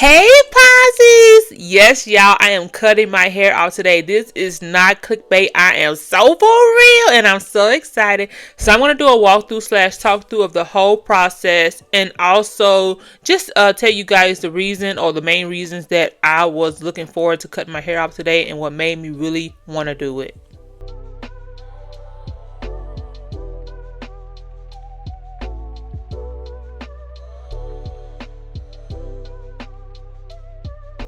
Hey posies! Yes, y'all, I am cutting my hair off today. This is not clickbait. I am so for real and I'm so excited. So I'm going to do a walkthrough slash talk through of the whole process and also just tell you guys the reason or the main reasons that I was looking forward to cutting my hair off today and what made me really want to do it.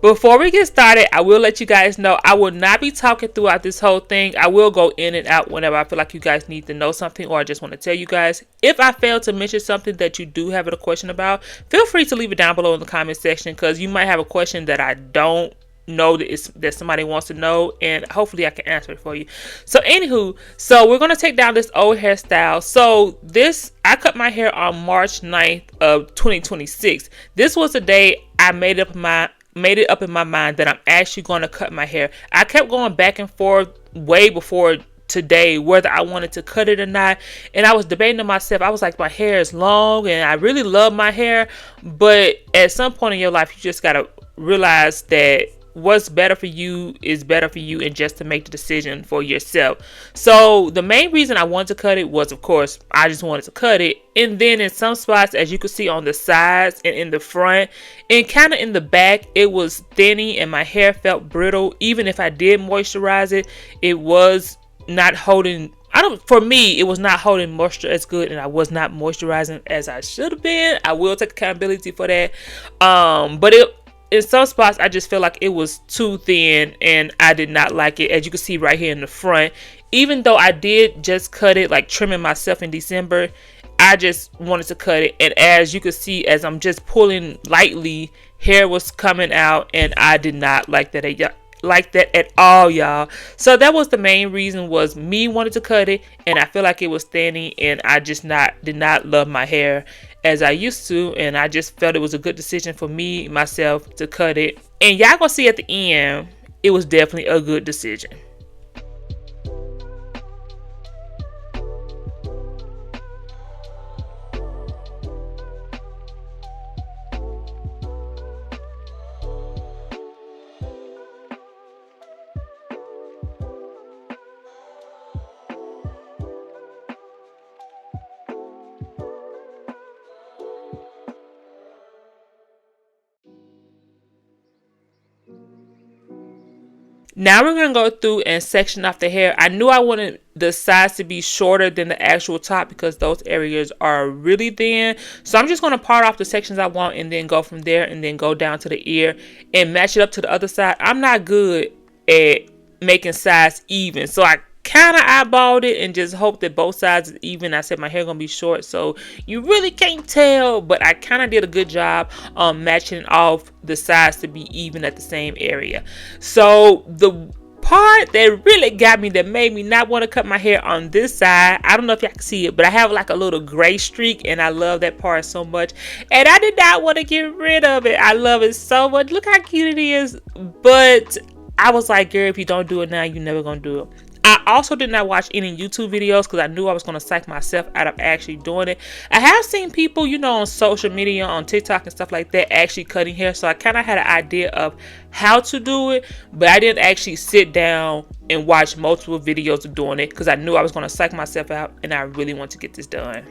Before we get started, I will let you guys know I will not be talking throughout this whole thing. I will go in and out whenever I feel like you guys need to know something or I just want to tell you guys. If I fail to mention something that you do have a question about, feel free to leave it down below in the comment section because you might have a question that I don't know that somebody wants to know and hopefully I can answer it for you. So anywho, so we're going to take down this old hairstyle. So I cut my hair on March 9th of 2026. This was the day I made up in my mind that I'm actually going to cut my hair. I kept going back and forth way before today whether I wanted to cut it or not, and I was debating to myself. I was like, my hair is long and I really love my hair, but at some point in your life you just gotta realize that what's better for you is better for you, and just to make the decision for yourself. So the main reason I wanted to cut it was, of course, I just wanted to cut it. And then in some spots, as you can see on the sides and in the front and kind of in the back, it was thinning and my hair felt brittle. Even if I did moisturize it, it was not holding, for me, it was not holding moisture as good, and I was not moisturizing as I should have been. I will take accountability for that. But in some spots, I just feel like it was too thin and I did not like it. As you can see right here in the front, even though I did just cut it, like trimming myself in December, I just wanted to cut it. And as you can see, as I'm just pulling lightly, hair was coming out and I did not like that at all, y'all. So that was the main reason, was me wanted to cut it, and I feel like it was thinning and I just did not love my hair as I used to, and I just felt it was a good decision for myself to cut it. And y'all gonna see at the end, it was definitely a good decision. Now we're going to go through and section off the hair. I knew I wanted the sides to be shorter than the actual top because those areas are really thin. So I'm just going to part off the sections I want and then go from there and then go down to the ear and match it up to the other side. I'm not good at making sides even, so I kind of eyeballed it and just hope that both sides is even. I said my hair gonna be short, so you really can't tell, but I kind of did a good job on matching off the sides to be even at the same area. So the part that really got me, that made me not want to cut my hair on this side, I don't know if y'all can see it, but I have like a little gray streak and I love that part so much, and I did not want to get rid of it. I love it so much. Look how cute it is. But I was like, girl, if you don't do it now, you're never gonna do it. I also did not watch any YouTube videos because I knew I was going to psych myself out of actually doing it. I have seen people, on social media, on TikTok and stuff like that, actually cutting hair. So I kind of had an idea of how to do it, but I didn't actually sit down and watch multiple videos of doing it because I knew I was going to psych myself out and I really want to get this done.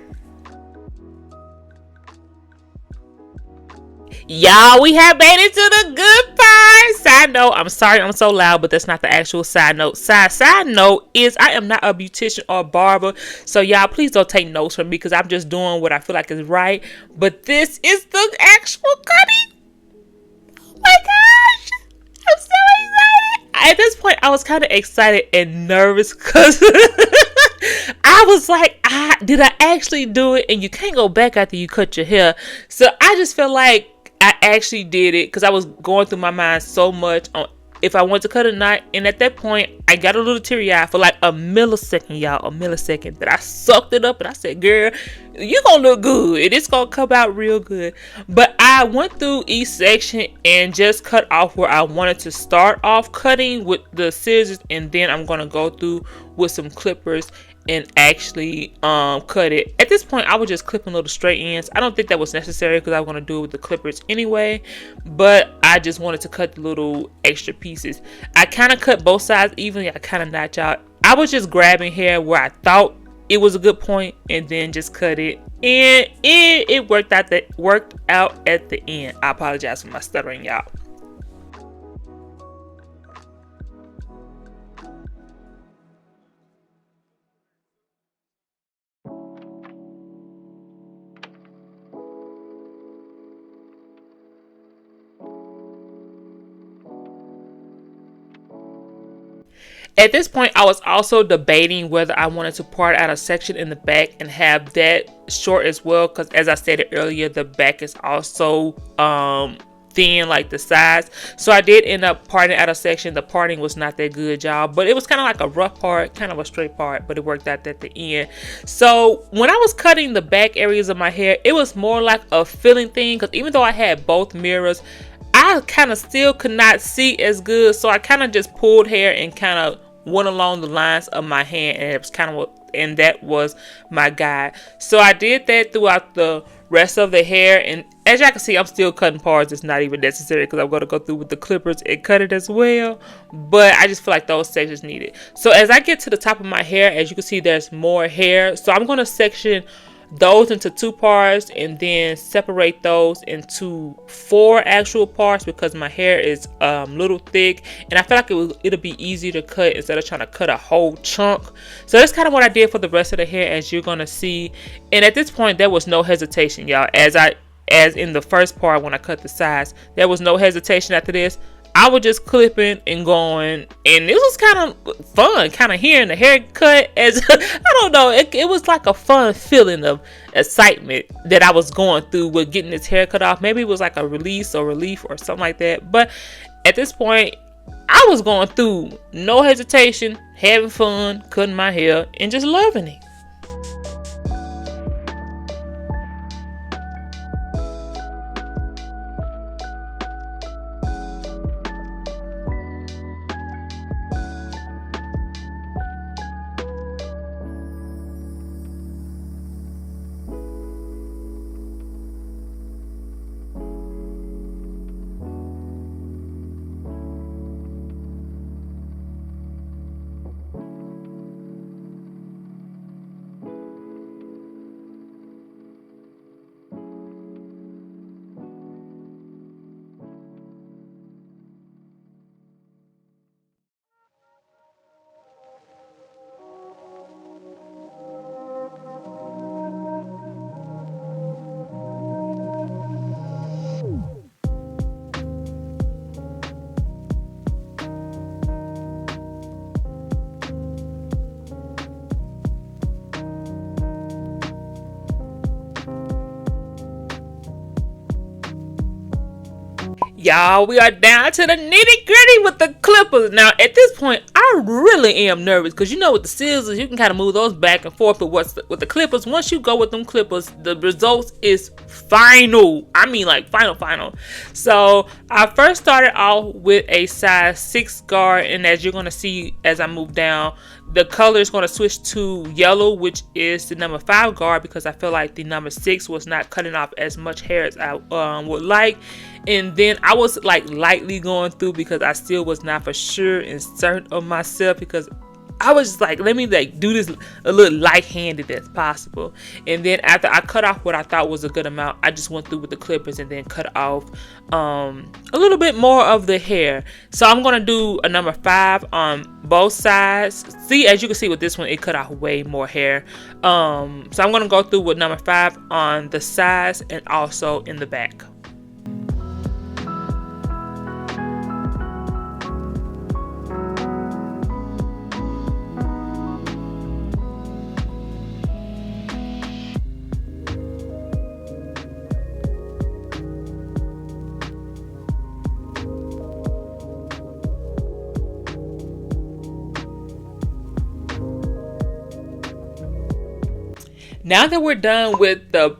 Y'all, we have made it to the good part. Side note, I'm sorry I'm so loud, but that's not the actual side note. Side note is I am not a beautician or barber, so y'all please don't take notes from me because I'm just doing what I feel like is right. But this is the actual cutting. Oh my gosh, I'm so excited. At this point, I was kind of excited and nervous because I was like, did I actually do it? And you can't go back after you cut your hair. So I just felt like I actually did it because I was going through my mind so much on if I wanted to cut a knot. And at that point, I got a little teary-eyed for like a millisecond, y'all. A millisecond. That I sucked it up and I said, girl, you gonna look good. It's gonna come out real good. But I went through each section and just cut off where I wanted to start off cutting with the scissors. And then I'm gonna go through with some clippers and actually cut it. At this point I was just clipping little straight ends. I don't think that was necessary because I was going to do it with the clippers anyway, but I just wanted to cut the little extra pieces. I kind of cut both sides evenly. I kind of notch out. I was just grabbing hair where I thought it was a good point and then just cut it, and it worked out at the end. I apologize for my stuttering, y'all. At this point, I was also debating whether I wanted to part out a section in the back and have that short as well, because as I stated earlier, the back is also thin like the sides. So I did end up parting out a section. The parting was not that good, y'all, but it was kind of like a rough part, kind of a straight part, but it worked out at the end. So when I was cutting the back areas of my hair, it was more like a feeling thing, because even though I had both mirrors, I kind of still could not see as good. So I kind of just pulled hair and kind of went along the lines of my hand, and it was kind of, and that was my guide. So I did that throughout the rest of the hair, and as y'all can see, I'm still cutting parts. It's not even necessary because I'm going to go through with the clippers and cut it as well, but I just feel like those sections needed. So as I get to the top of my hair, as you can see, there's more hair. So I'm going to section those into 2 parts and then separate those into 4 actual parts, because my hair is little thick, and I feel like it'll be easier to cut instead of trying to cut a whole chunk. So that's kind of what I did for the rest of the hair, as you're gonna see. And at this point, there was no hesitation, y'all. As in the first part when I cut the sides, there was no hesitation after this. I was just clipping and going, and it was kind of fun, kind of hearing the haircut. As I don't know, it was like a fun feeling of excitement that I was going through with getting this hair cut off. Maybe it was like a release or relief or something like that. But at this point, I was going through, no hesitation, having fun, cutting my hair, and just loving it. Y'all, we are down to the nitty gritty with the clippers. Now, at this point, I really am nervous because you know with the scissors, you can kind of move those back and forth. But with the clippers, once you go with them clippers, the results is final. I mean, like final. So I first started off with a size 6 guard, and as you're going to see as I move down, the color is going to switch to yellow, which is the number 5 guard, because I feel like the number 6 was not cutting off as much hair as I would like. And then I was like lightly going through because I still was not for sure and certain of myself, because I was like, let me like do this a little light-handed as possible. And then after I cut off what I thought was a good amount, I just went through with the clippers and then cut off a little bit more of the hair. So I'm gonna do a number 5 on both sides. See, as you can see with this one, it cut off way more hair. So I'm gonna go through with number 5 on the sides and also in the back. Now that we're done with the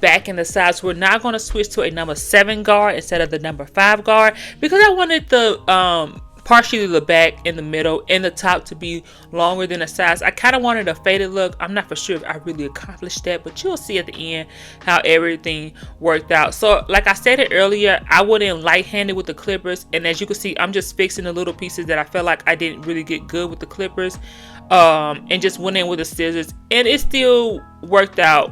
back and the sides, we're now going to switch to a number 7 guard instead of the number 5 guard, because I wanted the partially the back and the middle and the top to be longer than the sides. I kind of wanted a faded look. I'm not for sure if I really accomplished that, but you'll see at the end how everything worked out. So like I said it earlier, I went in light-handed with the clippers, and as you can see, I'm just fixing the little pieces that I felt like I didn't really get good with the clippers, and just went in with the scissors, and it still worked out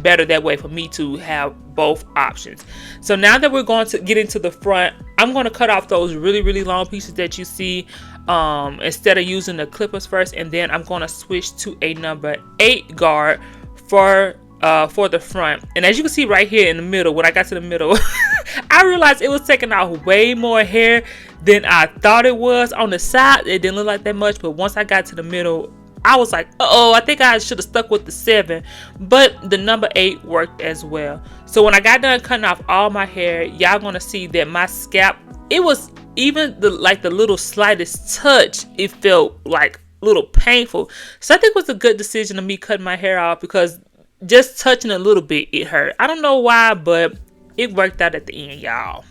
better that way for me to have both options. So now that we're going to get into the front, I'm going to cut off those really long pieces that you see, instead of using the clippers first, and then I'm going to switch to a number 8 guard for the front. And as you can see right here in the middle, when I got to the middle, I realized it was taking out way more hair than I thought it was. On the side, it didn't look like that much, but once I got to the middle, I was like, uh-oh, I think I should have stuck with the 7, but the number 8 worked as well. So when I got done cutting off all my hair, y'all gonna see that my scalp, it was even the little slightest touch, it felt like a little painful. So I think it was a good decision of me cutting my hair off, because just touching a little bit, it hurt. I don't know why, but it worked out at the end, y'all.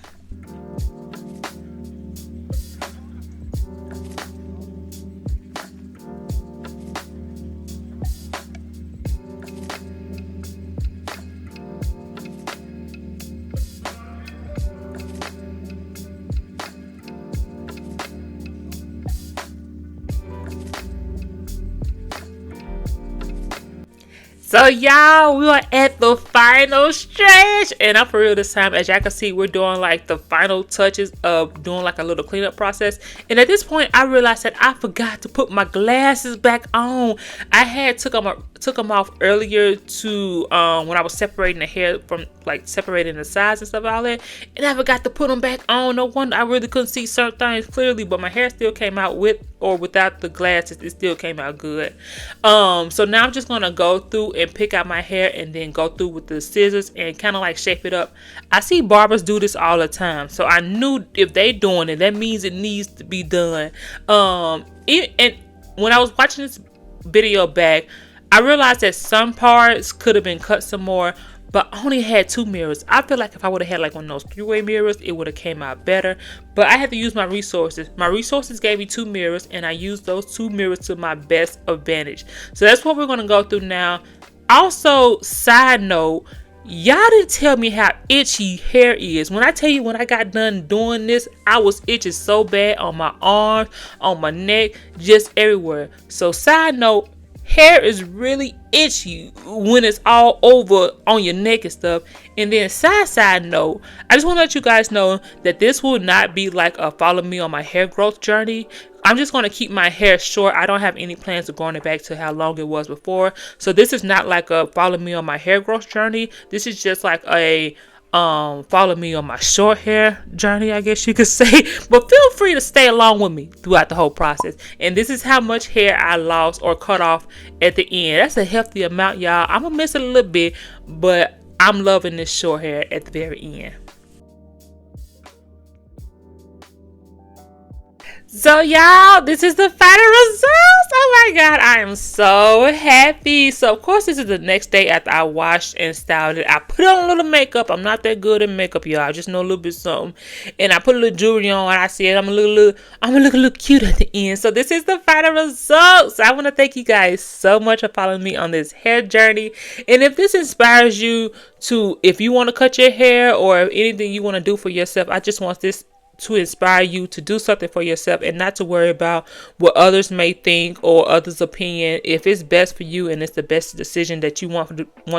So y'all, we are at the final stretch, and I'm for real this time. As y'all can see, we're doing like the final touches of doing like a little cleanup process. And at this point, I realized that I forgot to put my glasses back on. I had took them off earlier to when I was separating the hair from like separating the sides and stuff all that, and I forgot to put them back on. No wonder I really couldn't see certain things clearly, but my hair still came out with or without the glasses. It still came out good. So now I'm just gonna go through and pick out my hair, and then go through with the scissors and kind of like shape it up. I see barbers do this all the time, so I knew if they doing it, that means it needs to be done. And when I was watching this video back, I realized that some parts could have been cut some more, but I only had 2 mirrors. I feel like if I would have had like one of those 3-way mirrors, it would have came out better. But I had to use my resources. My resources gave me 2 mirrors, and I used those 2 mirrors to my best advantage. So that's what we're going to go through now. Also, side note, y'all didn't tell me how itchy hair is. When I tell you, when I got done doing this, I was itching so bad on my arms, on my neck, just everywhere. So side note, hair is really itchy when it's all over on your neck and stuff. And then side note, I just want to let you guys know that this will not be like a follow me on my hair growth journey. I'm just going to keep my hair short. I don't have any plans of growing it back to how long it was before. So this is not like a follow me on my hair growth journey. This is just like a follow me on my short hair journey, I guess you could say. But feel free to stay along with me throughout the whole process. And this is how much hair I lost or cut off at the end. That's a hefty amount, y'all. I'm gonna miss it a little bit, but I'm loving this short hair at the very end. So y'all, this is the final results. Oh my god, I am so happy. So of course, this is the next day after I washed and styled it. I put on a little makeup. I'm not that good at makeup, y'all. I just know a little bit something. And I put a little jewelry on, and I said I'm gonna look a little cute at the end. So this is the final results. I want to thank you guys so much for following me on this hair journey. And if this inspires you to, if you want to cut your hair or anything you want to do for yourself, I just want this to inspire you to do something for yourself and not to worry about what others may think or others' opinion. If it's best for you and it's the best decision that you want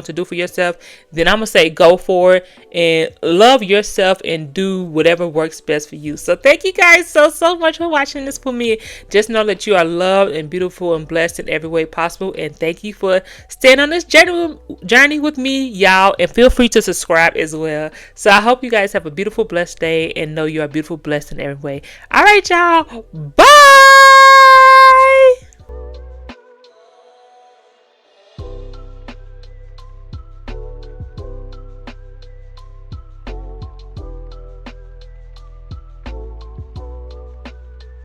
to do for yourself, then I'm gonna say go for it and love yourself and do whatever works best for you. So thank you guys so much for watching this for me. Just know that you are loved and beautiful and blessed in every way possible, and thank you for staying on this journey with me, y'all. And feel free to subscribe as well. So I hope you guys have a beautiful, blessed day and know you are beautiful, blessed in every way. All right, y'all. Bye.